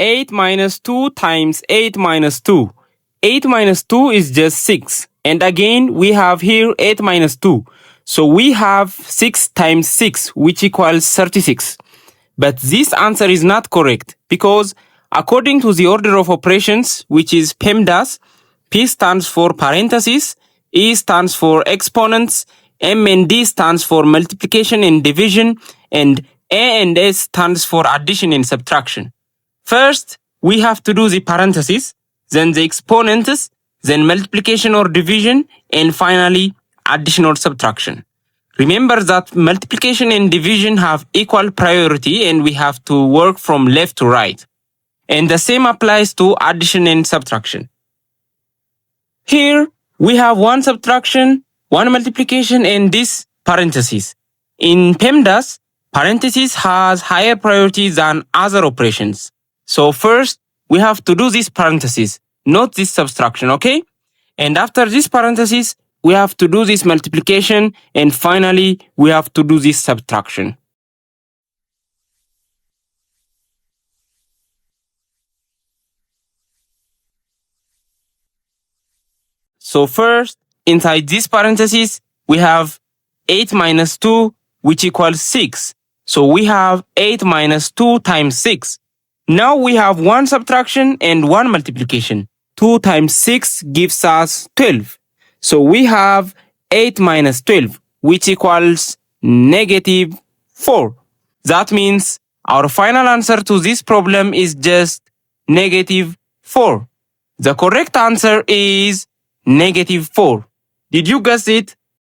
8 minus 2 times 8 minus 2. 8 minus 2 is just 6. And again, we have here 8 minus 2. So we have 6 times 6, which equals 36. But this answer is not correct because according to the order of operations, which is PEMDAS, P stands for parentheses, E stands for exponents, M and D stands for multiplication and division, and A and S stands for addition and subtraction. First, we have to do the parentheses, then the exponents, then multiplication or division, and finally addition or subtraction. Remember that multiplication and division have equal priority and we have to work from left to right. And the same applies to addition and subtraction. Here, we have one subtraction, one multiplication, and this parentheses. In PEMDAS, parentheses has higher priority than other operations. So first, we have to do this parentheses, not this subtraction, okay? And after this parentheses, we have to do this multiplication, and finally, we have to do this subtraction. So first, inside this parentheses, we have 8 minus 2, which equals 6. So we have 8 minus 2 times 6. Now we have one subtraction and one multiplication. 2 times 6 gives us 12. So we have 8 minus 12, which equals negative 4. That means our final answer to this problem is just negative 4. The correct answer is negative 4. Did you guess it?